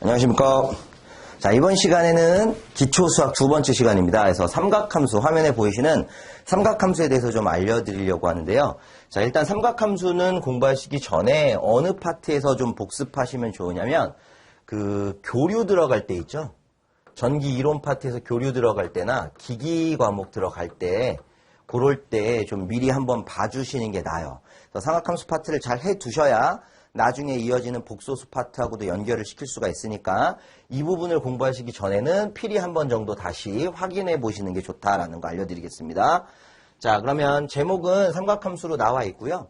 안녕하십니까. 자, 이번 시간에는 기초수학 두 번째 시간입니다. 그래서 삼각함수, 화면에 보이시는 삼각함수에 대해서 좀 알려드리려고 하는데요. 자, 일단 삼각함수는 공부하시기 전에 어느 파트에서 좀 복습하시면 좋으냐면, 교류 들어갈 때 있죠? 전기 이론 파트에서 교류 들어갈 때나 기기 과목 들어갈 때, 그럴 때 좀 미리 한번 봐주시는 게 나아요. 그래서 삼각함수 파트를 잘 해두셔야 나중에 이어지는 복소수 파트하고도 연결을 시킬 수가 있으니까 이 부분을 공부하시기 전에는 필히 한 번 정도 다시 확인해 보시는 게 좋다라는 거 알려드리겠습니다. 자, 그러면 제목은 삼각함수로 나와 있고요.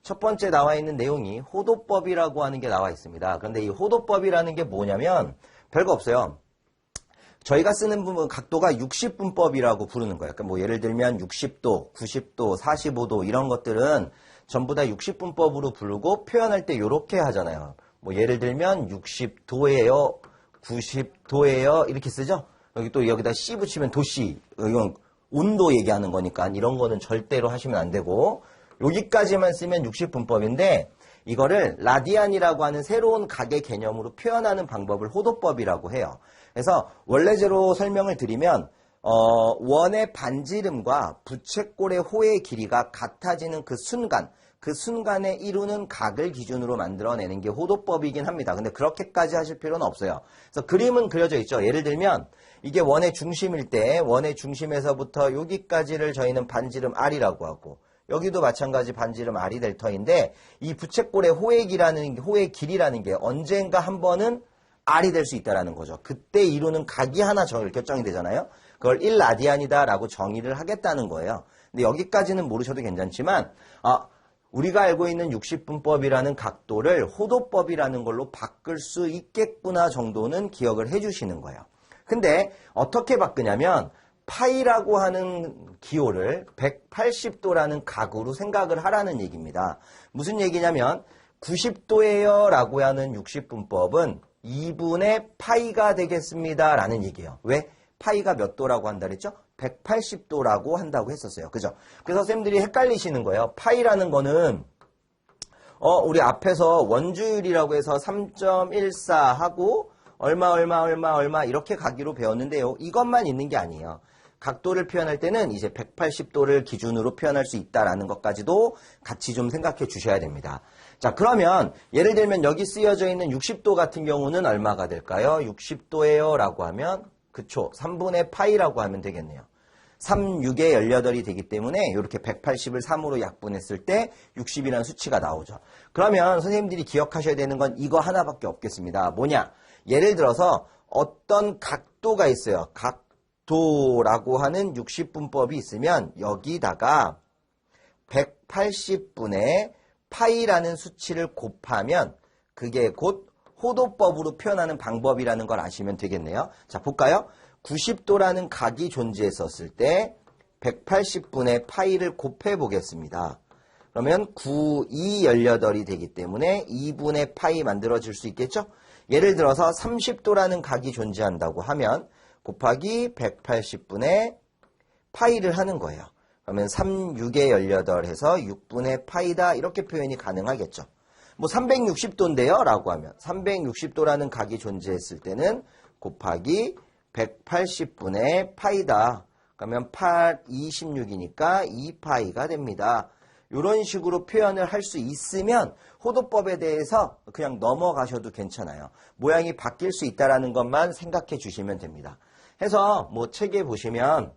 첫 번째 나와 있는 내용이 호도법이라고 하는 게 나와 있습니다. 그런데 이 호도법이라는 게 뭐냐면 별거 없어요. 저희가 쓰는 부분 각도가 60분법이라고 부르는 거예요. 그러니까 뭐 예를 들면 60도, 90도, 45도 이런 것들은 전부 다 60분법으로 부르고 표현할 때 이렇게 하잖아요. 뭐 예를 들면 60도예요, 90도예요 이렇게 쓰죠. 여기 또 여기다 C 붙이면 도씨, 이건 온도 얘기하는 거니까 이런 거는 절대로 하시면 안 되고 여기까지만 쓰면 60분법인데 이거를 라디안이라고 하는 새로운 각의 개념으로 표현하는 방법을 호도법이라고 해요. 그래서 원래대로 설명을 드리면 원의 반지름과 부채꼴의 호의 길이가 같아지는 그 순간에 이루는 각을 기준으로 만들어내는 게 호도법이긴 합니다. 근데 그렇게까지 하실 필요는 없어요. 그래서 그림은 그려져 있죠. 예를 들면 이게 원의 중심일 때 원의 중심에서부터 여기까지를 저희는 반지름 R이라고 하고 여기도 마찬가지 반지름 R이 될 터인데 이 부채꼴의 호의 길이라는 게 언젠가 한 번은 R이 될 수 있다는 거죠. 그때 이루는 각이 하나 결정이 되잖아요. 그걸 1라디안이다라고 정의를 하겠다는 거예요. 근데 여기까지는 모르셔도 괜찮지만 우리가 알고 있는 60분법이라는 각도를 호도법이라는 걸로 바꿀 수 있겠구나 정도는 기억을 해주시는 거예요. 근데 어떻게 바꾸냐면 파이라고 하는 기호를 180도라는 각으로 생각을 하라는 얘기입니다. 무슨 얘기냐면 90도예요 라고 하는 60분법은 2분의 파이가 되겠습니다 라는 얘기예요. 왜? 파이가 몇 도라고 한다 그랬죠? 180도라고 한다고 했었어요. 그죠? 그래서 쌤들이 헷갈리시는 거예요. 파이라는 거는 우리 앞에서 원주율이라고 해서 3.14 하고 얼마 이렇게 가기로 배웠는데요. 이것만 있는 게 아니에요. 각도를 표현할 때는 이제 180도를 기준으로 표현할 수 있다라는 것까지도 같이 좀 생각해 주셔야 됩니다. 자, 그러면 예를 들면 여기 쓰여져 있는 60도 같은 경우는 얼마가 될까요? 60도예요 라고 하면 그쵸. 3분의 파이라고 하면 되겠네요. 3, 6에 18이 되기 때문에 이렇게 180을 3으로 약분했을 때 60이라는 수치가 나오죠. 그러면 선생님들이 기억하셔야 되는 건 이거 하나밖에 없겠습니다. 뭐냐? 예를 들어서 어떤 각도가 있어요. 각도라고 하는 60분법이 있으면 여기다가 180분의 파이라는 수치를 곱하면 그게 곧 호도법으로 표현하는 방법이라는 걸 아시면 되겠네요. 자, 볼까요? 90도라는 각이 존재했었을 때 180분의 파이를 곱해 보겠습니다. 그러면 9, 2, 18이 되기 때문에 2분의 파이 만들어질 수 있겠죠? 예를 들어서 30도라는 각이 존재한다고 하면 곱하기 180분의 파이를 하는 거예요. 그러면 3, 6에 18 해서 6분의 파이다 이렇게 표현이 가능하겠죠. 뭐 360도인데요 라고 하면 360도라는 각이 존재했을 때는 곱하기 180분의 파이다. 그러면 8, 26이니까 2파이가 됩니다. 이런 식으로 표현을 할 수 있으면 호도법에 대해서 그냥 넘어가셔도 괜찮아요. 모양이 바뀔 수 있다는 것만 생각해 주시면 됩니다. 해서 뭐 책에 보시면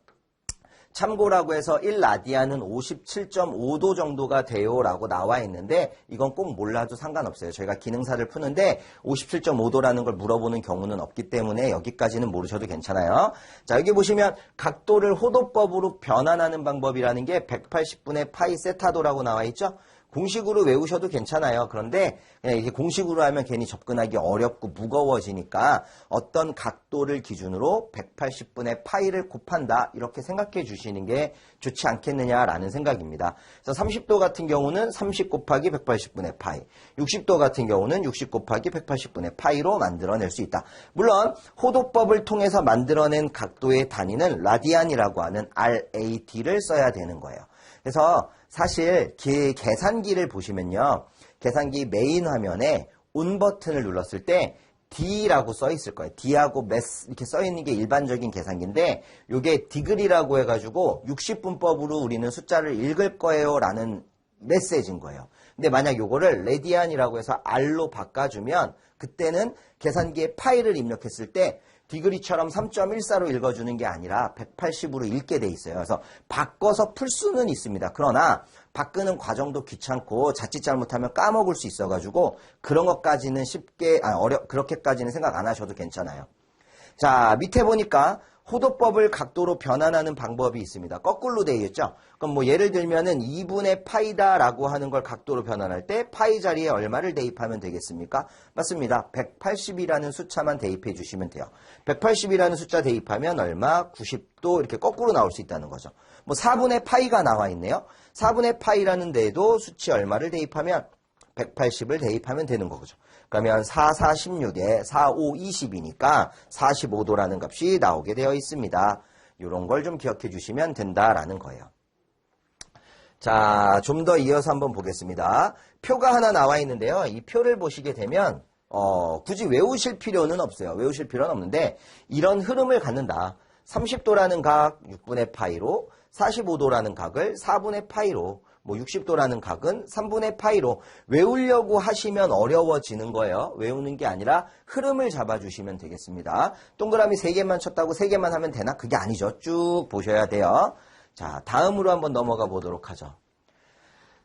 참고라고 해서 1라디안은 57.5도 정도가 돼요 라고 나와 있는데 이건 꼭 몰라도 상관없어요. 저희가 기능사를 푸는데 57.5도라는 걸 물어보는 경우는 없기 때문에 여기까지는 모르셔도 괜찮아요. 자, 여기 보시면 각도를 호도법으로 변환하는 방법이라는 게 180분의 파이 세타도라고 나와 있죠. 공식으로 외우셔도 괜찮아요. 그런데 그냥 이게 공식으로 하면 괜히 접근하기 어렵고 무거워지니까 어떤 각도를 기준으로 180분의 파이를 곱한다 이렇게 생각해 주시는 게 좋지 않겠느냐라는 생각입니다. 그래서 30도 같은 경우는 30 곱하기 180분의 파이, 60도 같은 경우는 60 곱하기 180분의 파이로 만들어낼 수 있다. 물론 호도법을 통해서 만들어낸 각도의 단위는 라디안이라고 하는 RAD를 써야 되는 거예요. 그래서 사실 계산기를 보시면요. 계산기 메인 화면에 온 버튼을 눌렀을 때 D라고 써 있을 거예요. D하고 메스 이렇게 써 있는 게 일반적인 계산기인데 요게 디그리라고 해가지고 60분법으로 우리는 숫자를 읽을 거예요 라는 메시지인 거예요. 근데 만약 요거를 레디안이라고 해서 R로 바꿔주면 그때는 계산기에 파이를 입력했을 때 디그리처럼 3.14로 읽어주는 게 아니라 180으로 읽게 돼 있어요. 그래서 바꿔서 풀 수는 있습니다. 그러나 바꾸는 과정도 귀찮고 자칫 잘못하면 까먹을 수 있어가지고 그런 것까지는 그렇게까지는 생각 안 하셔도 괜찮아요. 자, 밑에 보니까 호도법을 각도로 변환하는 방법이 있습니다. 거꾸로 되어 있죠. 그럼 뭐 예를 들면은 2분의 파이다라고 하는 걸 각도로 변환할 때 파이 자리에 얼마를 대입하면 되겠습니까? 맞습니다. 180이라는 숫자만 대입해 주시면 돼요. 180이라는 숫자 대입하면 얼마? 90도 이렇게 거꾸로 나올 수 있다는 거죠. 뭐 4분의 파이가 나와 있네요. 4분의 파이라는 데에도 수치 얼마를 대입하면 180을 대입하면 되는 거죠. 그러면 4, 4, 16에 4, 5, 20이니까 45도라는 값이 나오게 되어 있습니다. 이런 걸 좀 기억해 주시면 된다라는 거예요. 자, 좀 더 이어서 한번 보겠습니다. 표가 하나 나와 있는데요. 이 표를 보시게 되면 굳이 외우실 필요는 없어요. 외우실 필요는 없는데 이런 흐름을 갖는다. 30도라는 각 6분의 파이로 45도라는 각을 4분의 파이로 60도라는 각은 3분의 파이로 외우려고 하시면 어려워지는 거예요. 외우는 게 아니라 흐름을 잡아주시면 되겠습니다. 동그라미 3개만 쳤다고 3개만 하면 되나? 그게 아니죠. 쭉 보셔야 돼요. 자, 다음으로 한번 넘어가 보도록 하죠.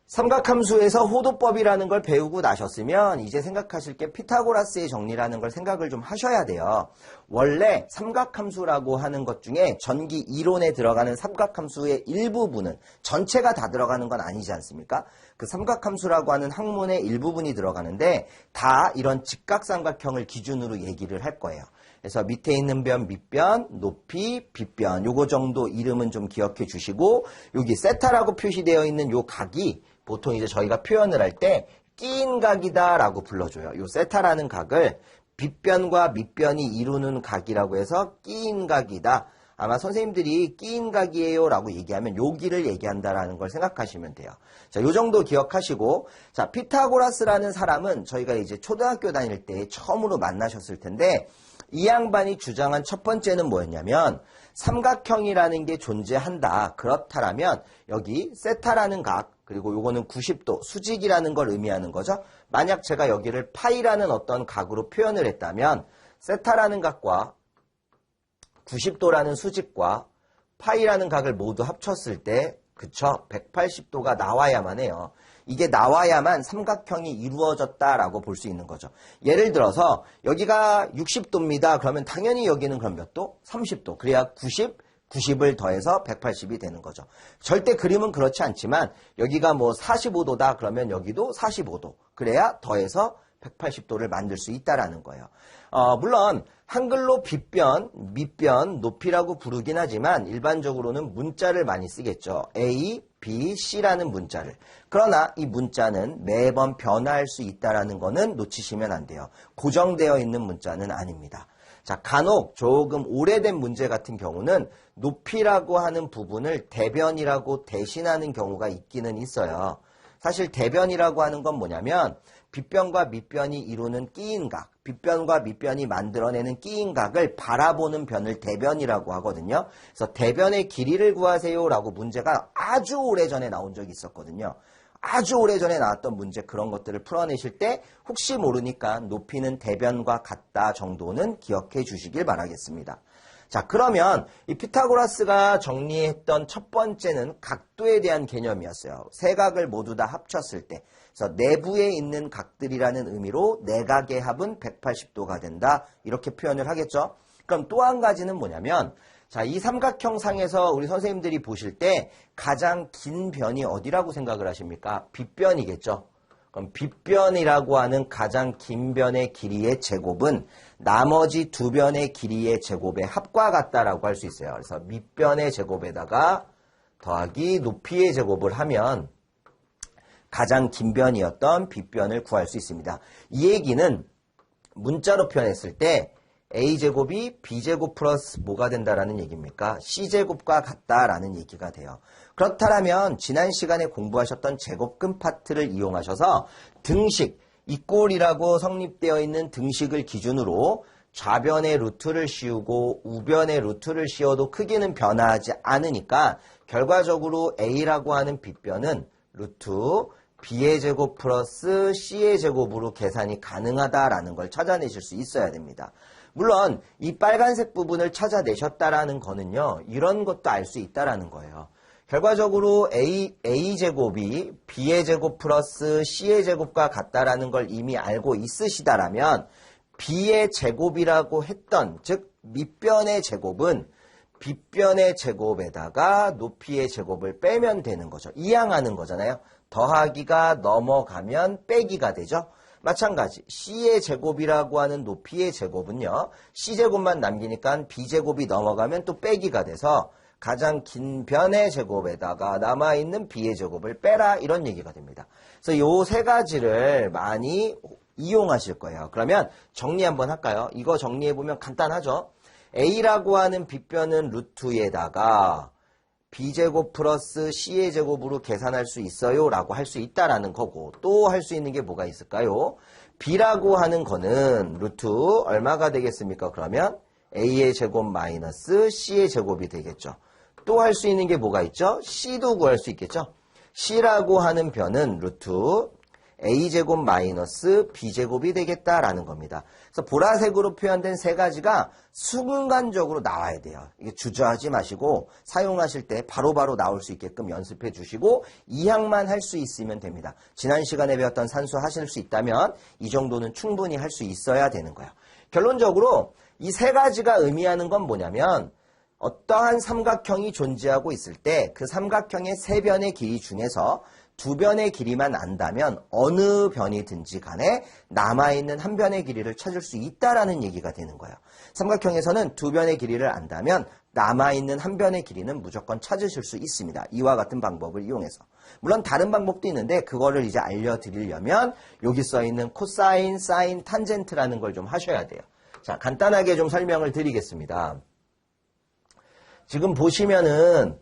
삼각함수에서 호도법이라는 걸 배우고 나셨으면 이제 생각하실 게 피타고라스의 정리라는 걸 생각을 좀 하셔야 돼요. 원래 삼각함수라고 하는 것 중에 전기 이론에 들어가는 삼각함수의 일부분은 전체가 다 들어가는 건 아니지 않습니까? 그 삼각함수라고 하는 학문의 일부분이 들어가는데 다 이런 직각삼각형을 기준으로 얘기를 할 거예요. 그래서 밑에 있는 변, 밑변, 높이, 빗변 요거 정도 이름은 좀 기억해 주시고 여기 세타라고 표시되어 있는 요 각이 보통 이제 저희가 표현을 할 때 끼인 각이다라고 불러줘요. 요 세타라는 각을 빗변과 밑변이 이루는 각이라고 해서 끼인 각이다. 아마 선생님들이 끼인 각이에요 라고 얘기하면 여기를 얘기한다라는 걸 생각하시면 돼요. 자, 요 정도 기억하시고, 자, 피타고라스라는 사람은 저희가 이제 초등학교 다닐 때 처음으로 만나셨을 텐데, 이 양반이 주장한 첫 번째는 뭐였냐면, 삼각형이라는 게 존재한다. 그렇다라면, 여기 세타라는 각, 그리고 요거는 90도, 수직이라는 걸 의미하는 거죠. 만약 제가 여기를 파이라는 어떤 각으로 표현을 했다면, 세타라는 각과 90도라는 수직과 파이라는 각을 모두 합쳤을 때 그쵸? 180도가 나와야만 해요. 이게 나와야만 삼각형이 이루어졌다라고 볼 수 있는 거죠. 예를 들어서 여기가 60도입니다. 그러면 당연히 여기는 그럼 몇 도? 30도. 그래야 90을 더해서 180이 되는 거죠. 절대 그림은 그렇지 않지만 여기가 뭐 45도다 그러면 여기도 45도. 그래야 더해서 180도를 만들 수 있다라는 거예요. 물론 한글로 빗변, 밑변, 높이라고 부르긴 하지만 일반적으로는 문자를 많이 쓰겠죠. A, B, C라는 문자를. 그러나 이 문자는 매번 변화할 수 있다라는 거는 놓치시면 안 돼요. 고정되어 있는 문자는 아닙니다. 자, 간혹 조금 오래된 문제 같은 경우는 높이라고 하는 부분을 대변이라고 대신하는 경우가 있기는 있어요. 사실 대변이라고 하는 건 뭐냐면 빗변과 밑변이 이루는 끼인 각, 빗변과 밑변이 만들어내는 끼인 각을 바라보는 변을 대변이라고 하거든요. 그래서 대변의 길이를 구하세요라고 문제가 아주 오래전에 나온 적이 있었거든요. 아주 오래전에 나왔던 문제 그런 것들을 풀어내실 때 혹시 모르니까 높이는 대변과 같다 정도는 기억해 주시길 바라겠습니다. 자, 그러면 이 피타고라스가 정리했던 첫 번째는 각도에 대한 개념이었어요. 세 각을 모두 다 합쳤을 때. 그래서 내부에 있는 각들이라는 의미로 내각의 합은 180도가 된다. 이렇게 표현을 하겠죠. 그럼 또 한 가지는 뭐냐면 자, 이 삼각형상에서 우리 선생님들이 보실 때 가장 긴 변이 어디라고 생각을 하십니까? 빗변이겠죠. 그럼 빗변이라고 하는 가장 긴 변의 길이의 제곱은 나머지 두 변의 길이의 제곱의 합과 같다라고 할 수 있어요. 그래서 밑변의 제곱에다가 더하기 높이의 제곱을 하면 가장 긴 변이었던 빗변을 구할 수 있습니다. 이 얘기는 문자로 표현했을 때 A제곱이 B제곱 플러스 뭐가 된다라는 얘기입니까? C제곱과 같다라는 얘기가 돼요. 그렇다면 지난 시간에 공부하셨던 제곱근 파트를 이용하셔서 등식, 이 꼴이라고 성립되어 있는 등식을 기준으로 좌변의 루트를 씌우고 우변의 루트를 씌워도 크기는 변화하지 않으니까 결과적으로 A라고 하는 빗변은 루트 B의 제곱 플러스 C의 제곱으로 계산이 가능하다라는 걸 찾아내실 수 있어야 됩니다. 물론 이 빨간색 부분을 찾아내셨다라는 거는요. 이런 것도 알 수 있다라는 거예요. 결과적으로 A제곱이 B의 제곱 플러스 C의 제곱과 같다라는 걸 이미 알고 있으시다라면 B의 제곱이라고 했던, 즉 밑변의 제곱은 빗변의 제곱에다가 높이의 제곱을 빼면 되는 거죠. 이항하는 거잖아요. 더하기가 넘어가면 빼기가 되죠. 마찬가지 C의 제곱이라고 하는 높이의 제곱은요. C제곱만 남기니까 B제곱이 넘어가면 또 빼기가 돼서 가장 긴 변의 제곱에다가 남아있는 B의 제곱을 빼라 이런 얘기가 됩니다. 그래서 요 세 가지를 많이 이용하실 거예요. 그러면 정리 한번 할까요? 이거 정리해보면 간단하죠. A라고 하는 빗변은 루트에다가 B제곱 플러스 C의 제곱으로 계산할 수 있어요 라고 할 수 있다라는 거고 또 할 수 있는 게 뭐가 있을까요? B라고 하는 거는 루트 얼마가 되겠습니까? 그러면 A의 제곱 마이너스 C의 제곱이 되겠죠. 또 할 수 있는 게 뭐가 있죠? C도 구할 수 있겠죠. C라고 하는 변은 루트 A제곱 마이너스 B제곱이 되겠다라는 겁니다. 그래서 보라색으로 표현된 세 가지가 순간적으로 나와야 돼요. 이게 주저하지 마시고 사용하실 때 바로바로 나올 수 있게끔 연습해 주시고 이항만 할 수 있으면 됩니다. 지난 시간에 배웠던 산수 하실 수 있다면 이 정도는 충분히 할 수 있어야 되는 거예요. 결론적으로 이 세 가지가 의미하는 건 뭐냐면 어떠한 삼각형이 존재하고 있을 때 그 삼각형의 세 변의 길이 중에서 두 변의 길이만 안다면 어느 변이든지 간에 남아있는 한 변의 길이를 찾을 수 있다라는 얘기가 되는 거예요. 삼각형에서는 두 변의 길이를 안다면 남아있는 한 변의 길이는 무조건 찾으실 수 있습니다. 이와 같은 방법을 이용해서. 물론 다른 방법도 있는데 그거를 이제 알려드리려면 여기 써있는 코사인, 사인, 탄젠트라는 걸 좀 하셔야 돼요. 자, 간단하게 좀 설명을 드리겠습니다. 지금 보시면은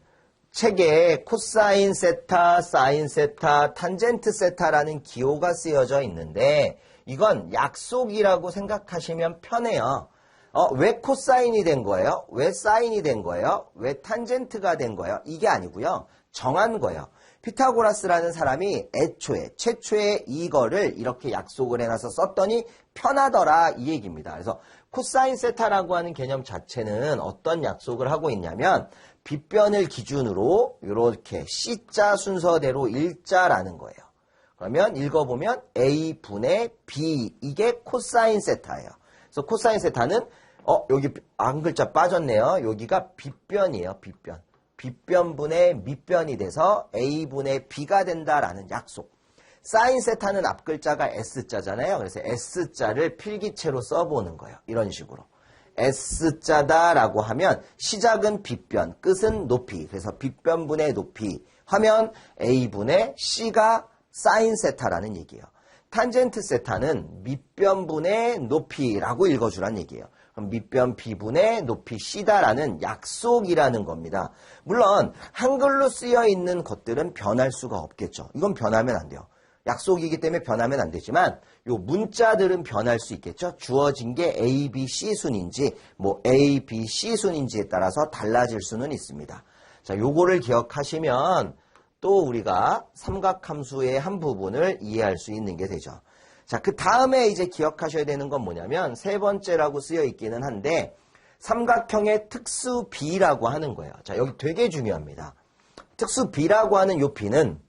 책에 코사인 세타, 사인 세타, 탄젠트 세타라는 기호가 쓰여져 있는데 이건 약속이라고 생각하시면 편해요. 왜 코사인이 된 거예요? 왜 사인이 된 거예요? 왜 탄젠트가 된 거예요? 이게 아니고요. 정한 거예요. 피타고라스라는 사람이 최초에 이거를 이렇게 약속을 해놔서 썼더니 편하더라 이 얘기입니다. 그래서 코사인 세타라고 하는 개념 자체는 어떤 약속을 하고 있냐면 빗변을 기준으로 이렇게 C자 순서대로 일자라는 거예요. 그러면 읽어보면 A분의 B 이게 코사인 세타예요. 그래서 코사인 세타는 여기 한 글자 빠졌네요. 여기가 빗변이에요. 빗변. 빗변분의 밑변이 돼서 A분의 B가 된다라는 약속. 사인 세타는 앞 글자가 S자잖아요. 그래서 S자를 필기체로 써보는 거예요. 이런 식으로. S자다라고 하면 시작은 빗변, 끝은 높이. 그래서 빗변분의 높이 하면 A분의 C가 사인 세타라는 얘기예요. 탄젠트 세타는 밑변분의 높이라고 읽어주란 얘기예요. 그럼 밑변 B분의 높이 C다라는 약속이라는 겁니다. 물론 한글로 쓰여 있는 것들은 변할 수가 없겠죠. 이건 변하면 안 돼요. 약속이기 때문에 변하면 안 되지만 요 문자들은 변할 수 있겠죠. 주어진 게 A, B, C 순인지 뭐 A, B, C 순인지에 따라서 달라질 수는 있습니다. 자, 요거를 기억하시면 또 우리가 삼각함수의 한 부분을 이해할 수 있는 게 되죠. 자, 그 다음에 이제 기억하셔야 되는 건 뭐냐면 세 번째라고 쓰여 있기는 한데 삼각형의 특수 B라고 하는 거예요. 자, 여기 되게 중요합니다. 특수 B라고 하는 요 B는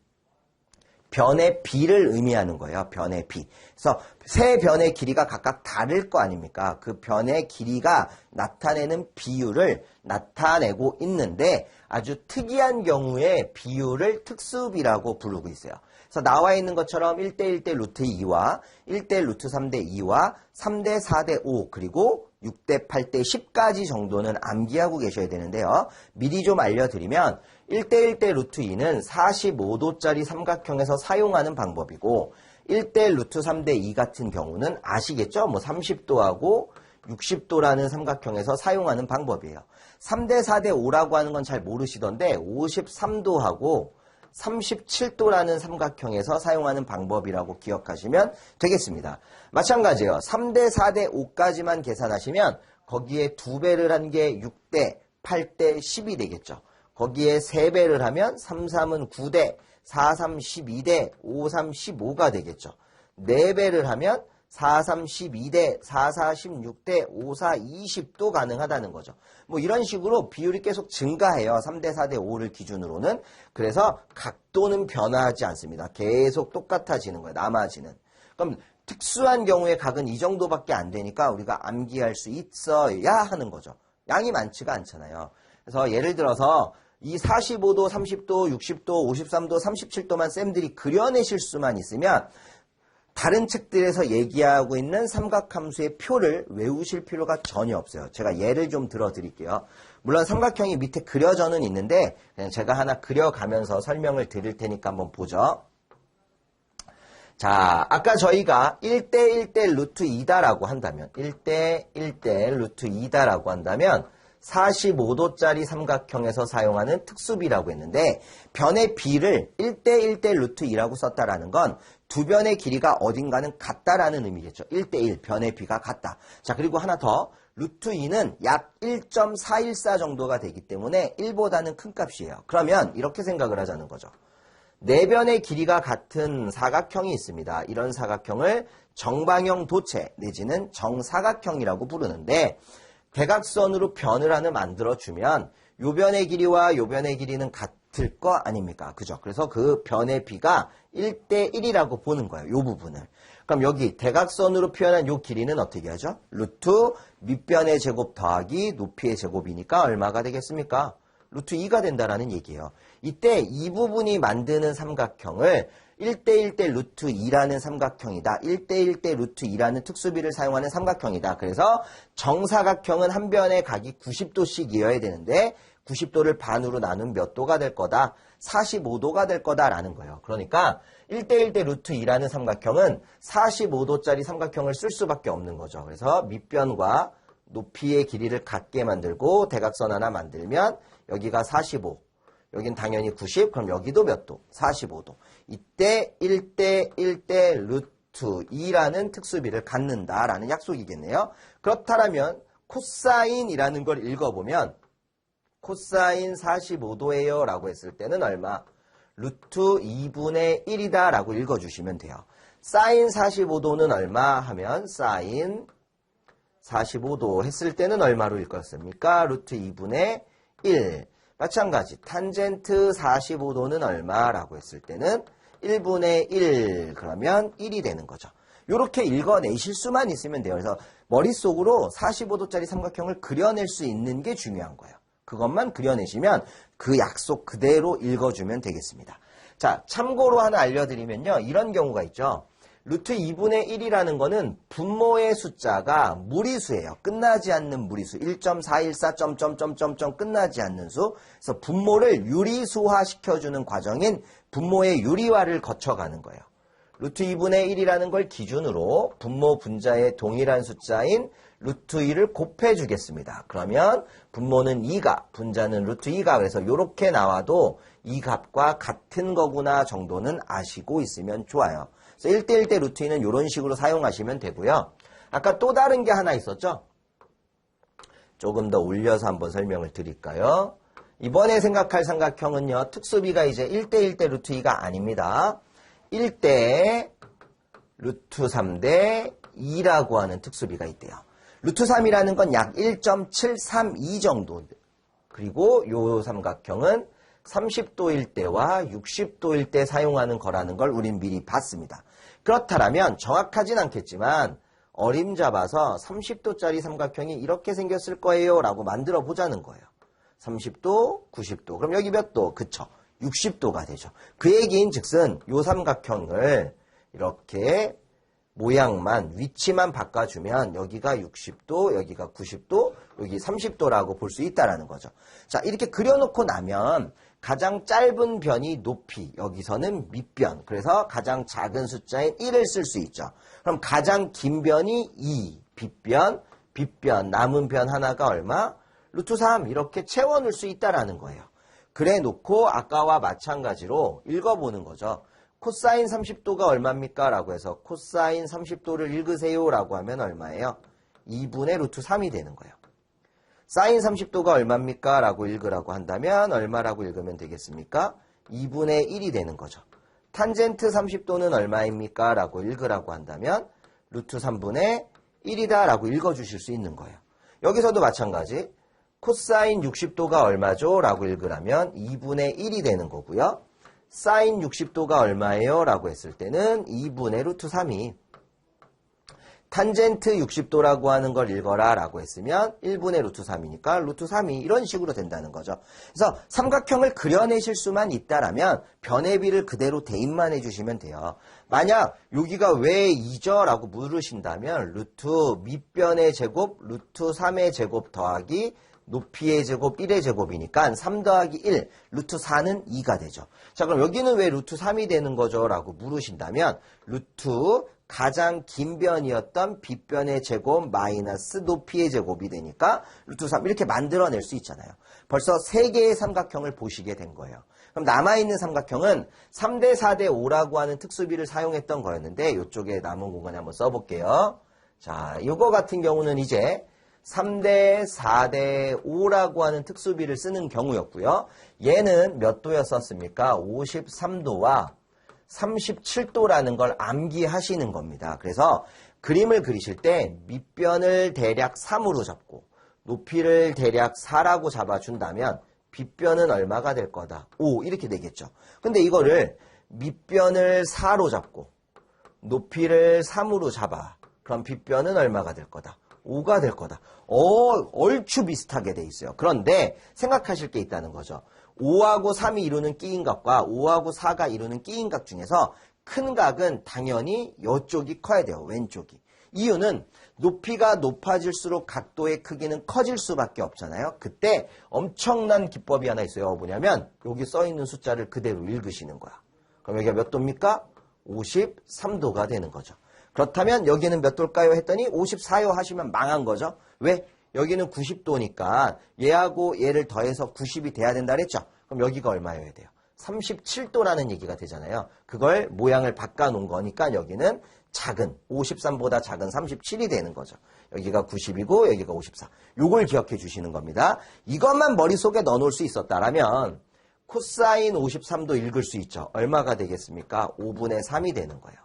변의 B를 의미하는 거예요. 변의 B. 그래서 세 변의 길이가 각각 다를 거 아닙니까? 그 변의 길이가 나타내는 비율을 나타내고 있는데 아주 특이한 경우에 비율을 특수비라고 부르고 있어요. 그래서 나와 있는 것처럼 1대 1대 루트 2와 1대 루트 3대 2와 3대 4대 5 그리고 6대 8대 10까지 정도는 암기하고 계셔야 되는데요. 미리 좀 알려드리면 1대 1대 루트 2는 45도짜리 삼각형에서 사용하는 방법이고 1대 루트 3대 2 같은 경우는 아시겠죠? 뭐 30도하고 60도라는 삼각형에서 사용하는 방법이에요. 3대 4대 5라고 하는 건 잘 모르시던데 53도하고 37도라는 삼각형에서 사용하는 방법이라고 기억하시면 되겠습니다. 마찬가지예요. 3대, 4대, 5까지만 계산하시면 거기에 2배를 한 게 6대, 8대, 10이 되겠죠. 거기에 3배를 하면 3, 3은 9대, 4, 3, 12대, 5, 3, 15가 되겠죠. 4배를 하면 4, 3, 12대, 4, 4, 16대, 5, 4, 20도 가능하다는 거죠. 뭐 이런 식으로 비율이 계속 증가해요. 3대, 4대, 5를 기준으로는. 그래서 각도는 변화하지 않습니다. 계속 똑같아지는 거예요. 남아지는. 그럼 특수한 경우에 각은 이 정도밖에 안 되니까 우리가 암기할 수 있어야 하는 거죠. 양이 많지가 않잖아요. 그래서 예를 들어서 이 45도, 30도, 60도, 53도, 37도만 쌤들이 그려내실 수만 있으면 다른 책들에서 얘기하고 있는 삼각함수의 표를 외우실 필요가 전혀 없어요. 제가 예를 좀 들어드릴게요. 물론 삼각형이 밑에 그려져는 있는데 그냥 제가 하나 그려가면서 설명을 드릴 테니까 한번 보죠. 자, 아까 저희가 1대 1대 루트 2다라고 한다면 1대 1대 루트 2다라고 한다면 45도짜리 삼각형에서 사용하는 특수비라고 했는데 변의 비를 1대 1대 루트 2라고 썼다라는 건 두 변의 길이가 어딘가는 같다라는 의미겠죠. 1대 1, 변의 비가 같다. 자, 그리고 하나 더. 루트 2는 약 1.414 정도가 되기 때문에 1보다는 큰 값이에요. 그러면 이렇게 생각을 하자는 거죠. 네 변의 길이가 같은 사각형이 있습니다. 이런 사각형을 정방형 도체 내지는 정사각형이라고 부르는데 대각선으로 변을 하나 만들어주면 요 변의 길이와 요 변의 길이는 같을 거 아닙니까? 그죠? 그래서 그 변의 비가 1대 1이라고 보는 거예요. 요 부분을. 그럼 여기 대각선으로 표현한 요 길이는 어떻게 하죠? 루트 밑변의 제곱 더하기 높이의 제곱이니까 얼마가 되겠습니까? 루트 2가 된다라는 얘기예요. 이때 이 부분이 만드는 삼각형을 1대 1대 루트 2라는 삼각형이다. 1대 1대 루트 2라는 특수비를 사용하는 삼각형이다. 그래서 정사각형은 한 변의 각이 90도씩이어야 되는데 90도를 반으로 나눈 몇 도가 될 거다? 45도가 될 거다라는 거예요. 그러니까 1대 1대 루트 2라는 삼각형은 45도짜리 삼각형을 쓸 수밖에 없는 거죠. 그래서 밑변과 높이의 길이를 같게 만들고 대각선 하나 만들면 여기가 45, 여긴 당연히 90, 그럼 여기도 몇 도? 45도. 이때 1대 1대 루트 2라는 특수비를 갖는다라는 약속이겠네요. 그렇다면 코사인이라는 걸 읽어보면 코사인 45도예요 라고 했을 때는 얼마? 루트 2분의 1이다 라고 읽어주시면 돼요. 사인 45도는 얼마 하면 사인 45도 했을 때는 얼마로 읽었습니까? 루트 2분의 1. 마찬가지 탄젠트 45도는 얼마라고 했을 때는 1분의 1 그러면 1이 되는 거죠. 이렇게 읽어내실 수만 있으면 돼요. 그래서 머릿속으로 45도짜리 삼각형을 그려낼 수 있는 게 중요한 거예요. 그것만 그려내시면 그 약속 그대로 읽어주면 되겠습니다. 자, 참고로 하나 알려드리면요. 이런 경우가 있죠. 루트 2분의 1이라는 거는 분모의 숫자가 무리수예요. 끝나지 않는 무리수. 1.414 점점점점점 끝나지 않는 수. 그래서 분모를 유리수화 시켜주는 과정인 분모의 유리화를 거쳐가는 거예요. 루트 2분의 1이라는 걸 기준으로 분모 분자의 동일한 숫자인 루트 2를 곱해주겠습니다. 그러면 분모는 2가, 분자는 루트 2가. 그래서 이렇게 나와도 이 값과 같은 거구나 정도는 아시고 있으면 좋아요. 그래서 1대 1대 루트 2는 이런 식으로 사용하시면 되고요. 아까 또 다른 게 하나 있었죠? 조금 더 올려서 한번 설명을 드릴까요? 이번에 생각할 삼각형은요. 특수비가 이제 1대 1대 루트 2가 아닙니다. 1대 루트 3대 2라고 하는 특수비가 있대요. 루트 3이라는 건 약 1.732 정도. 그리고 요 삼각형은 30도일 때와 60도일 때 사용하는 거라는 걸 우린 미리 봤습니다. 그렇다면 정확하진 않겠지만 어림잡아서 30도짜리 삼각형이 이렇게 생겼을 거예요 라고 만들어 보자는 거예요. 30도, 90도. 그럼 여기 몇 도? 그쵸. 60도가 되죠. 그 얘기인 즉슨 요 삼각형을 이렇게 모양만, 위치만 바꿔주면 여기가 60도, 여기가 90도, 여기 30도라고 볼 수 있다라는 거죠. 자, 이렇게 그려놓고 나면 가장 짧은 변이 높이, 여기서는 밑변. 그래서 가장 작은 숫자인 1을 쓸 수 있죠. 그럼 가장 긴 변이 2, 빗변, 남은 변 하나가 얼마? 루트 3 이렇게 채워놓을 수 있다라는 거예요. 그래 놓고 아까와 마찬가지로 읽어보는 거죠. 코사인 30도가 얼마입니까? 라고 해서 코사인 30도를 읽으세요 라고 하면 얼마예요? 2분의 루트 3이 되는 거예요. 사인 30도가 얼마입니까? 라고 읽으라고 한다면 얼마라고 읽으면 되겠습니까? 2분의 1이 되는 거죠. 탄젠트 30도는 얼마입니까? 라고 읽으라고 한다면 루트 3분의 1이다 라고 읽어주실 수 있는 거예요. 여기서도 마찬가지 코사인 60도가 얼마죠? 라고 읽으라면 2분의 1이 되는 거고요. 사인 60도가 얼마예요? 라고 했을 때는 2분의 루트 3이 탄젠트 60도라고 하는 걸 읽어라 라고 했으면 1분의 루트 3이니까 루트 3이 이런 식으로 된다는 거죠. 그래서 삼각형을 그려내실 수만 있다라면 변해비를 그대로 대입만 해주시면 돼요. 만약 여기가 왜 2죠? 라고 물으신다면 루트 밑변의 제곱 루트 3의 제곱 더하기 높이의 제곱 1의 제곱이니까 3 더하기 1 루트 4는 2가 되죠. 자, 그럼 여기는 왜 루트 3이 되는 거죠? 라고 물으신다면 루트 가장 긴 변이었던 빗변의 제곱 마이너스 높이의 제곱이 되니까 루트 3 이렇게 만들어낼 수 있잖아요. 벌써 3개의 삼각형을 보시게 된 거예요. 그럼 남아있는 삼각형은 3대 4대 5라고 하는 특수비를 사용했던 거였는데 이쪽에 남은 공간에 한번 써볼게요. 자, 이거 같은 경우는 이제 3대 4대 5라고 하는 특수비를 쓰는 경우였고요. 얘는 몇 도였었습니까? 53도와 37도라는 걸 암기하시는 겁니다. 그래서 그림을 그리실 때 밑변을 대략 3으로 잡고 높이를 대략 4라고 잡아준다면 빗변은 얼마가 될 거다? 5 이렇게 되겠죠. 근데 이거를 밑변을 4로 잡고 높이를 3으로 잡아. 그럼 빗변은 얼마가 될 거다? 5가 될 거다. 얼추 비슷하게 돼 있어요. 그런데 생각하실 게 있다는 거죠. 5하고 3이 이루는 끼인각과 5하고 4가 이루는 끼인각 중에서 큰 각은 당연히 이쪽이 커야 돼요. 왼쪽이. 이유는 높이가 높아질수록 각도의 크기는 커질 수밖에 없잖아요. 그때 엄청난 기법이 하나 있어요. 뭐냐면 여기 써있는 숫자를 그대로 읽으시는 거야. 그럼 여기가 몇 도입니까? 53도가 되는 거죠. 그렇다면 여기는 몇 도일까요? 했더니 54요 하시면 망한 거죠. 왜? 여기는 90도니까 얘하고 얘를 더해서 90이 돼야 된다 그랬죠. 그럼 여기가 얼마여야 돼요? 37도라는 얘기가 되잖아요. 그걸 모양을 바꿔놓은 거니까 여기는 작은 53보다 작은 37이 되는 거죠. 여기가 90이고 여기가 54. 요걸 기억해 주시는 겁니다. 이것만 머릿속에 넣어놓을 수 있었다라면 코사인 53도 읽을 수 있죠. 얼마가 되겠습니까? 5분의 3이 되는 거예요.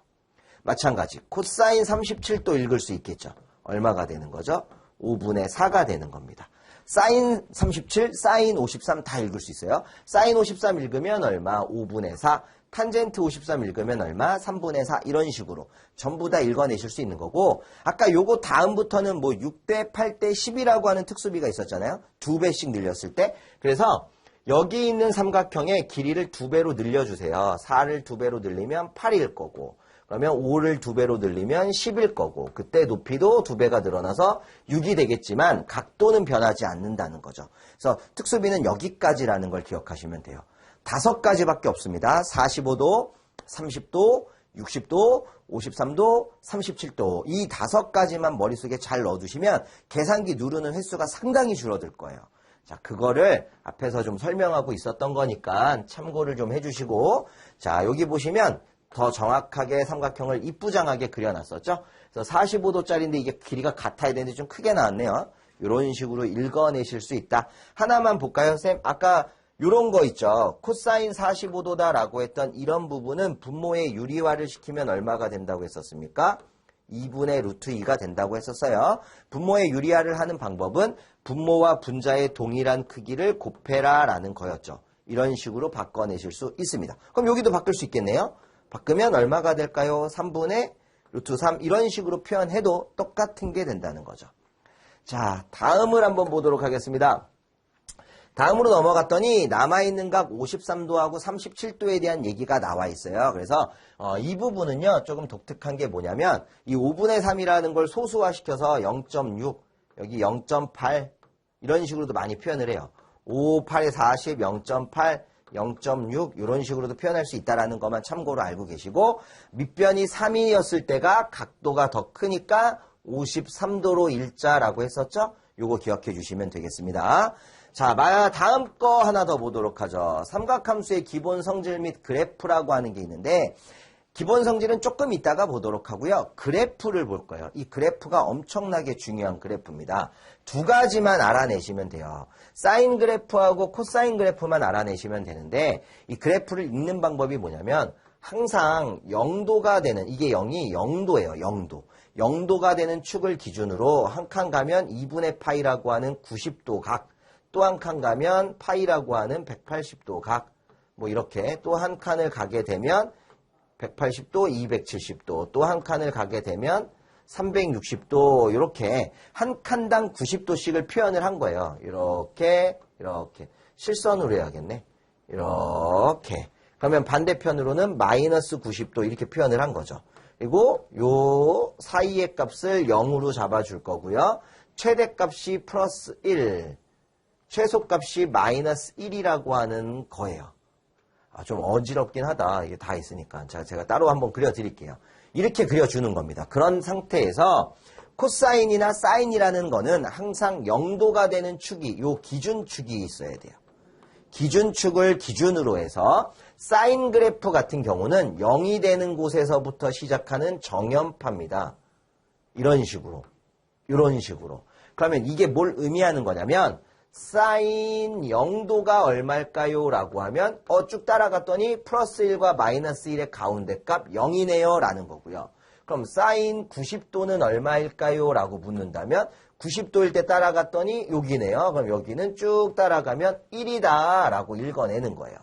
마찬가지 코사인 37도 읽을 수 있겠죠. 얼마가 되는 거죠? 5분의 4가 되는 겁니다. 사인 37, 사인 53 다 읽을 수 있어요. 사인 53 읽으면 얼마? 5분의 4. 탄젠트 53 읽으면 얼마? 3분의 4. 이런 식으로 전부 다 읽어내실 수 있는 거고 아까 요거 다음부터는 뭐 6대, 8대, 10이라고 하는 특수비가 있었잖아요. 2배씩 늘렸을 때. 그래서 여기 있는 삼각형의 길이를 2배로 늘려주세요. 4를 2배로 늘리면 8일 거고 그러면 5를 2배로 늘리면 10일 거고 그때 높이도 2배가 늘어나서 6이 되겠지만 각도는 변하지 않는다는 거죠. 그래서 특수비는 여기까지라는 걸 기억하시면 돼요. 5가지밖에 없습니다. 45도, 30도, 60도, 53도, 37도 이 5가지만 머릿속에 잘 넣어두시면 계산기 누르는 횟수가 상당히 줄어들 거예요. 자, 그거를 앞에서 좀 설명하고 있었던 거니까 참고를 좀 해주시고 자, 여기 보시면 더 정확하게 삼각형을 이쁘장하게 그려놨었죠. 그래서 45도짜리인데 이게 길이가 같아야 되는데 좀 크게 나왔네요. 이런 식으로 읽어내실 수 있다. 하나만 볼까요, 쌤? 아까 이런 거 있죠. 코사인 45도다라고 했던 이런 부분은 분모의 유리화를 시키면 얼마가 된다고 했었습니까? 2분의 루트 2가 된다고 했었어요. 분모의 유리화를 하는 방법은 분모와 분자의 동일한 크기를 곱해라 라는 거였죠. 이런 식으로 바꿔내실 수 있습니다. 그럼 여기도 바꿀 수 있겠네요. 바꾸면 얼마가 될까요? 3분의 루트 3 이런 식으로 표현해도 똑같은 게 된다는 거죠. 자, 다음을 한번 보도록 하겠습니다. 다음으로 넘어갔더니 남아있는 각 53도하고 37도에 대한 얘기가 나와 있어요. 그래서 이 부분은요 조금 독특한 게 뭐냐면 이 5분의 3이라는 걸 소수화시켜서 0.6 여기 0.8 이런 식으로도 많이 표현을 해요. 5, 8에 40, 0.8 0.6 이런 식으로도 표현할 수 있다는 것만 참고로 알고 계시고 밑변이 3이었을 때가 각도가 더 크니까 53도로 일자라고 했었죠? 요거 기억해 주시면 되겠습니다. 자, 다음 거 하나 더 보도록 하죠. 삼각함수의 기본 성질 및 그래프라고 하는 게 있는데 기본 성질은 조금 이따가 보도록 하고요. 그래프를 볼 거예요. 이 그래프가 엄청나게 중요한 그래프입니다. 두 가지만 알아내시면 돼요. 사인 그래프하고 코사인 그래프만 알아내시면 되는데 이 그래프를 읽는 방법이 뭐냐면 항상 0도가 되는, 이게 0이 0도예요. 0도. 0도가 되는 축을 기준으로 한 칸 가면 2분의 파이라고 하는 90도 각, 또 한 칸 가면 파이라고 하는 180도 각, 뭐 이렇게 또 한 칸을 가게 되면 180도, 270도, 또 한 칸을 가게 되면 360도, 이렇게 한 칸당 90도씩을 표현을 한 거예요. 이렇게 실선으로 해야겠네. 이렇게. 그러면 반대편으로는 마이너스 90도 이렇게 표현을 한 거죠. 그리고 요 사이의 값을 0으로 잡아줄 거고요. 최대값이 플러스 1, 최소값이 마이너스 1이라고 하는 거예요. 좀 어지럽긴 하다. 이게 다 있으니까. 제가 따로 한번 그려드릴게요. 이렇게 그려주는 겁니다. 그런 상태에서 코사인이나 사인이라는 거는 항상 0도가 되는 축이, 요 기준축이 있어야 돼요. 기준축을 기준으로 해서 사인 그래프 같은 경우는 0이 되는 곳에서부터 시작하는 정연파입니다. 이런 식으로. 그러면 이게 뭘 의미하는 거냐면 사인 0도가 얼마일까요? 라고 하면 쭉 따라갔더니 플러스 1과 마이너스 1의 가운데 값 0이네요 라는 거고요. 그럼 사인 90도는 얼마일까요? 라고 묻는다면 90도일 때 따라갔더니 여기네요. 그럼 여기는 쭉 따라가면 1이다 라고 읽어내는 거예요.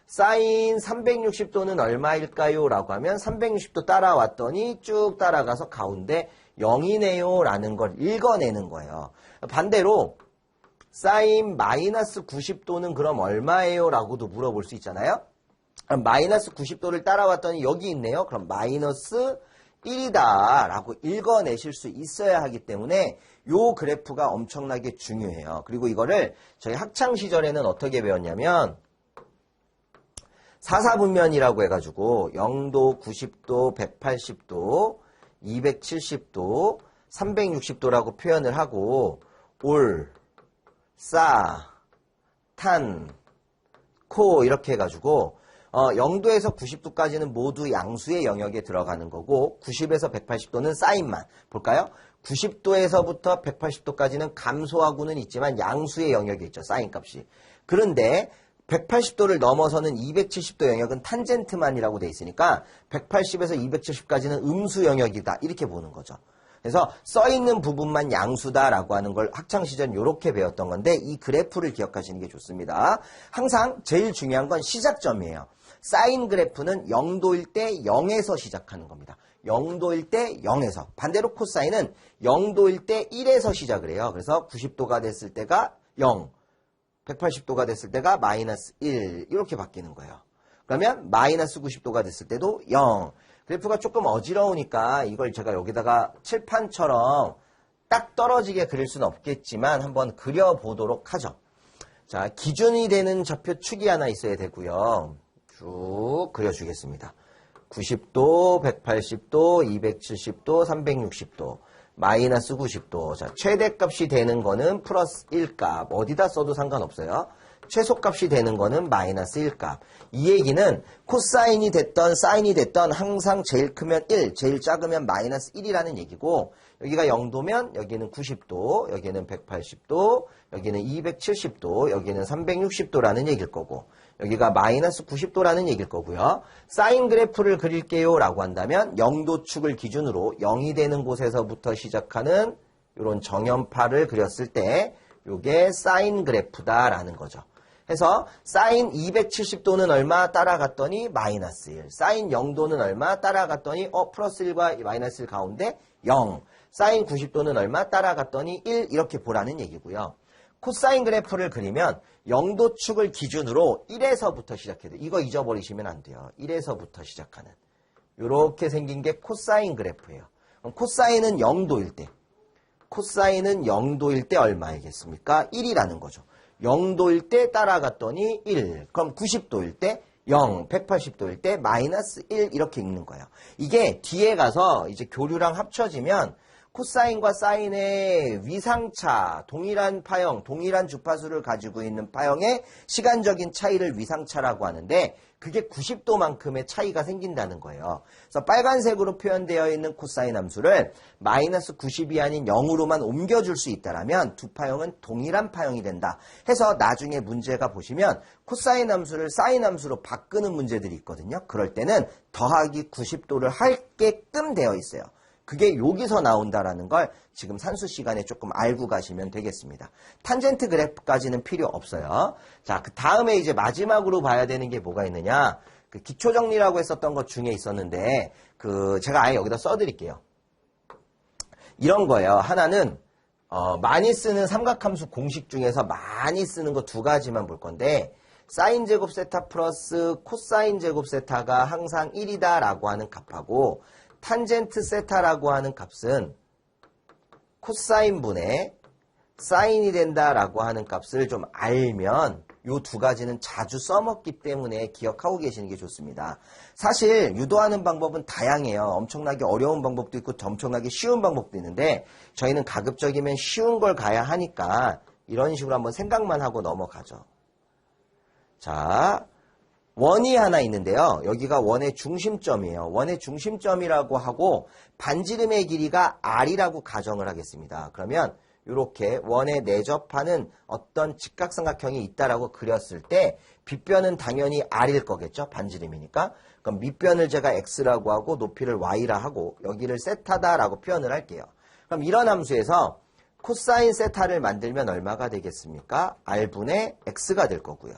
사인 360도는 얼마일까요? 라고 하면 360도 따라왔더니 쭉 따라가서 가운데 0이네요 라는 걸 읽어내는 거예요. 반대로 사인 마이너스 90도는 그럼 얼마예요? 라고도 물어볼 수 있잖아요. 그럼 마이너스 90도를 따라왔더니 여기 있네요. 그럼 마이너스 1이다 라고 읽어내실 수 있어야 하기 때문에 요 그래프가 엄청나게 중요해요. 그리고 이거를 저희 학창시절에는 어떻게 배웠냐면 사사분면이라고 해가지고 0도, 90도, 180도, 270도, 360도라고 표현을 하고 올, 싸, 탄, 코 이렇게 해가지고 0도에서 90도까지는 모두 양수의 영역에 들어가는 거고 90에서 180도는 사인만 볼까요? 90도에서부터 180도까지는 감소하고는 있지만 양수의 영역에 있죠. 사인 값이. 그런데 180도를 넘어서는 270도 영역은 탄젠트만이라고 돼 있으니까 180에서 270까지는 음수 영역이다. 이렇게 보는 거죠. 그래서 써있는 부분만 양수다라고 하는 걸 학창시절 이렇게 배웠던 건데 이 그래프를 기억하시는 게 좋습니다. 항상 제일 중요한 건 시작점이에요. 사인 그래프는 0도일 때 0에서 시작하는 겁니다. 0도일 때 0에서. 반대로 코사인은 0도일 때 1에서 시작을 해요. 그래서 90도가 됐을 때가 0, 180도가 됐을 때가 마이너스 1 이렇게 바뀌는 거예요. 그러면 마이너스 90도가 됐을 때도 0. 그래프가 조금 어지러우니까 이걸 제가 여기다가 칠판처럼 딱 떨어지게 그릴 수는 없겠지만 한번 그려보도록 하죠. 자, 기준이 되는 좌표축이 하나 있어야 되고요. 쭉 그려주겠습니다. 90도, 180도, 270도, 360도, 마이너스 90도. 자, 최대값이 되는 거는 플러스 1값. 어디다 써도 상관없어요. 최소값이 되는 거는 마이너스 1값. 이 얘기는 코사인이 됐던 사인이 됐던 항상 제일 크면 1, 제일 작으면 마이너스 1이라는 얘기고 여기가 0도면 여기는 90도, 여기는 180도, 여기는 270도, 여기는 360도라는 얘기일 거고 여기가 마이너스 90도라는 얘기일 거고요. 사인 그래프를 그릴게요 라고 한다면 0도축을 기준으로 0이 되는 곳에서부터 시작하는 이런 정연파를 그렸을 때 이게 사인 그래프다라는 거죠. 해서 사인 270도는 얼마 따라갔더니 마이너스 1. 사인 0도는 얼마 따라갔더니 플러스 1과 마이너스 1 가운데 0. 사인 90도는 얼마 따라갔더니 1 이렇게 보라는 얘기고요. 코사인 그래프를 그리면 0도축을 기준으로 1에서부터 시작해야 돼요. 이거 잊어버리시면 안 돼요. 1에서부터 시작하는. 이렇게 생긴 게 코사인 그래프예요. 그럼 코사인은 0도일 때. 코사인은 0도일 때 얼마이겠습니까? 1이라는 거죠. 0도일 때 따라갔더니 1. 그럼 90도일 때 0, 180도일 때 마이너스 1 이렇게 읽는 거예요. 이게 뒤에 가서 이제 교류랑 합쳐지면 코사인과 사인의 위상차, 동일한 파형, 동일한 주파수를 가지고 있는 파형의 시간적인 차이를 위상차라고 하는데 그게 90도만큼의 차이가 생긴다는 거예요. 그래서 빨간색으로 표현되어 있는 코사인 함수를 마이너스 90이 아닌 0으로만 옮겨줄 수 있다라면 두 파형은 동일한 파형이 된다. 해서 나중에 문제가 보시면 코사인 함수를 사인 함수로 바꾸는 문제들이 있거든요. 그럴 때는 더하기 90도를 하게끔 되어 있어요. 그게 여기서 나온다라는 걸 지금 산수 시간에 조금 알고 가시면 되겠습니다. 탄젠트 그래프까지는 필요 없어요. 자, 그 다음에 이제 마지막으로 봐야 되는 게 뭐가 있느냐. 그 기초 정리라고 했었던 것 중에 있었는데, 제가 아예 여기다 써드릴게요. 이런 거예요. 하나는, 많이 쓰는 삼각함수 공식 중에서 많이 쓰는 거 두 가지만 볼 건데, 사인 제곱 세타 플러스 코사인 제곱 세타가 항상 1이다라고 하는 값하고, 탄젠트 세타라고 하는 값은 코사인분의 사인이 된다라고 하는 값을 좀 알면 이 두 가지는 자주 써먹기 때문에 기억하고 계시는 게 좋습니다. 사실 유도하는 방법은 다양해요. 엄청나게 어려운 방법도 있고 엄청나게 쉬운 방법도 있는데 저희는 가급적이면 쉬운 걸 가야 하니까 이런 식으로 한번 생각만 하고 넘어가죠. 자, 원이 하나 있는데요. 여기가 원의 중심점이에요. 원의 중심점이라고 하고 반지름의 길이가 R이라고 가정을 하겠습니다. 그러면 이렇게 원에 내접하는 어떤 직각삼각형이 있다라고 그렸을 때 빗변은 당연히 R일 거겠죠. 반지름이니까. 그럼 밑변을 제가 X라고 하고 높이를 Y라 하고 여기를 세타다라고 표현을 할게요. 그럼 이런 함수에서 코사인 세타를 만들면 얼마가 되겠습니까? R분의 X가 될 거고요.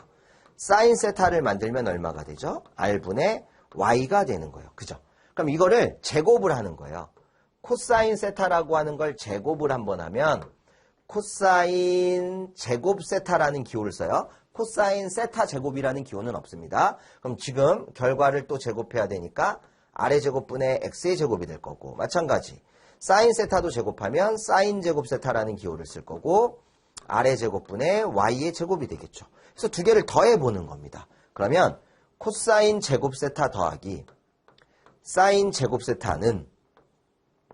사인 세타를 만들면 얼마가 되죠? R분의 Y가 되는 거예요. 그죠? 그럼 이거를 제곱을 하는 거예요. 코사인 세타라고 하는 걸 제곱을 한번 하면 코사인 제곱 세타라는 기호를 써요. 코사인 세타 제곱이라는 기호는 없습니다. 그럼 지금 결과를 또 제곱해야 되니까 R의 제곱분의 X의 제곱이 될 거고 마찬가지 사인 세타도 제곱하면 사인 제곱 세타라는 기호를 쓸 거고 R의 제곱분의 Y의 제곱이 되겠죠. 그래서 두 개를 더해보는 겁니다. 그러면 코사인 제곱 세타 더하기 사인 제곱 세타는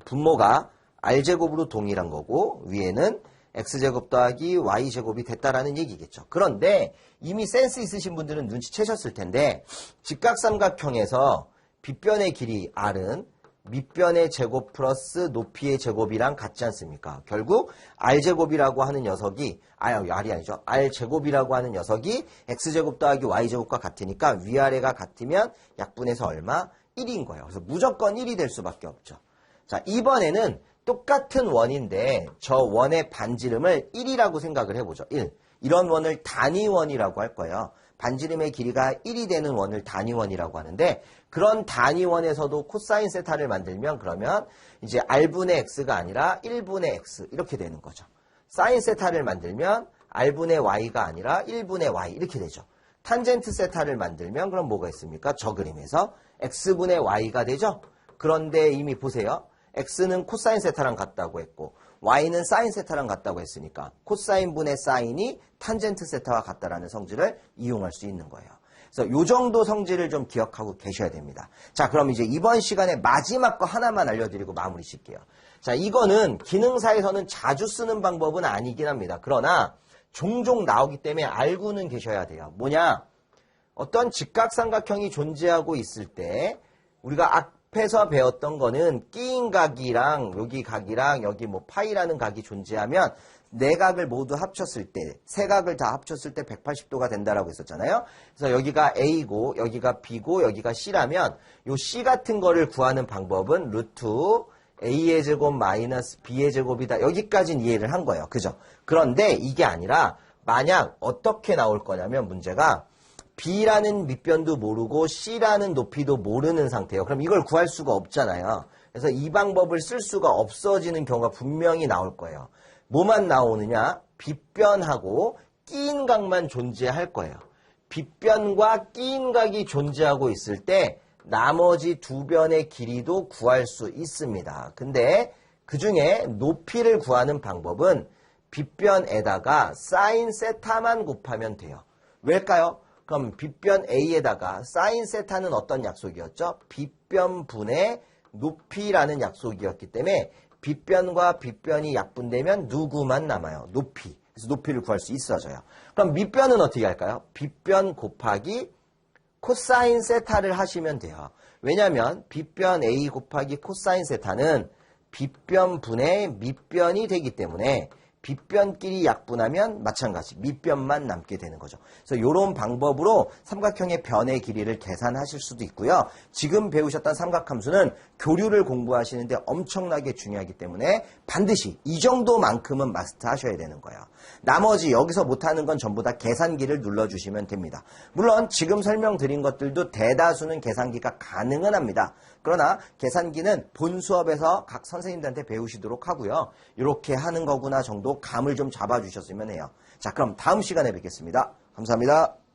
분모가 R제곱으로 동일한 거고 위에는 X제곱 더하기 Y제곱이 됐다라는 얘기겠죠. 그런데 이미 센스 있으신 분들은 눈치채셨을 텐데 직각삼각형에서 빗변의 길이 R은 밑변의 제곱 플러스 높이의 제곱이랑 같지 않습니까? 결국 R제곱이라고 하는 녀석이 R이 아니죠. R제곱이라고 하는 녀석이 X제곱 더하기 Y제곱과 같으니까 위아래가 같으면 약분해서 얼마? 1인 거예요. 그래서 무조건 1이 될 수밖에 없죠. 자, 이번에는 똑같은 원인데 저 원의 반지름을 1이라고 생각을 해보죠. 1. 이런 원을 단위원이라고 할 거예요. 반지름의 길이가 1이 되는 원을 단위원이라고 하는데 그런 단위원에서도 코사인 세타를 만들면 그러면 이제 R분의 X가 아니라 1분의 X 이렇게 되는 거죠. 사인 세타를 만들면 R분의 Y가 아니라 1분의 Y 이렇게 되죠. 탄젠트 세타를 만들면 그럼 뭐가 있습니까? 저 그림에서 X분의 Y가 되죠. 그런데 이미 보세요. X는 코사인 세타랑 같다고 했고 Y는 사인 세타랑 같다고 했으니까 코사인 분의 사인이 탄젠트 세타와 같다라는 성질을 이용할 수 있는 거예요. 그래서 이 정도 성질을 좀 기억하고 계셔야 됩니다. 자, 그럼 이제 이번 시간에 마지막 거 하나만 알려드리고 마무리 칠게요. 자, 이거는 기능사에서는 자주 쓰는 방법은 아니긴 합니다. 그러나 종종 나오기 때문에 알고는 계셔야 돼요. 뭐냐? 어떤 직각삼각형이 존재하고 있을 때 우리가 앞에서 배웠던 거는 끼인 각이랑 여기 각이랑 여기 뭐 파이라는 각이 존재하면 네 각을 모두 합쳤을 때, 세 각을 다 합쳤을 때 180도가 된다라고 했었잖아요. 그래서 여기가 A고 여기가 B고 여기가 C라면 요 C 같은 거를 구하는 방법은 루트 A의 제곱 마이너스 B의 제곱이다. 여기까지는 이해를 한 거예요. 그죠? 그런데 이게 아니라 만약 어떻게 나올 거냐면 문제가 B라는 밑변도 모르고 C라는 높이도 모르는 상태예요. 그럼 이걸 구할 수가 없잖아요. 그래서 이 방법을 쓸 수가 없어지는 경우가 분명히 나올 거예요. 뭐만 나오느냐? 빗변하고 끼인 각만 존재할 거예요. 빗변과 끼인 각이 존재하고 있을 때 나머지 두 변의 길이도 구할 수 있습니다. 근데 그 중에 높이를 구하는 방법은 빗변에다가 사인 세타만 곱하면 돼요. 왜일까요? 그럼 빗변 A에다가 사인 세타는 어떤 약속이었죠? 빗변분의 높이라는 약속이었기 때문에 빗변과 빗변이 약분되면 누구만 남아요? 높이. 그래서 높이를 구할 수 있어져요. 그럼 밑변은 어떻게 할까요? 빗변 곱하기 코사인 세타를 하시면 돼요. 왜냐하면 빗변 A 곱하기 코사인 세타는 빗변분의 밑변이 되기 때문에 빗변끼리 약분하면 마찬가지 밑변만 남게 되는 거죠. 그래서 이런 방법으로 삼각형의 변의 길이를 계산하실 수도 있고요. 지금 배우셨던 삼각함수는 교류를 공부하시는데 엄청나게 중요하기 때문에 반드시 이 정도만큼은 마스터하셔야 되는 거예요. 나머지 여기서 못하는 건 전부 다 계산기를 눌러주시면 됩니다. 물론 지금 설명드린 것들도 대다수는 계산기가 가능은 합니다. 그러나 계산기는 본 수업에서 각 선생님들한테 배우시도록 하고요. 이렇게 하는 거구나 정도 감을 좀 잡아주셨으면 해요. 자, 그럼 다음 시간에 뵙겠습니다. 감사합니다.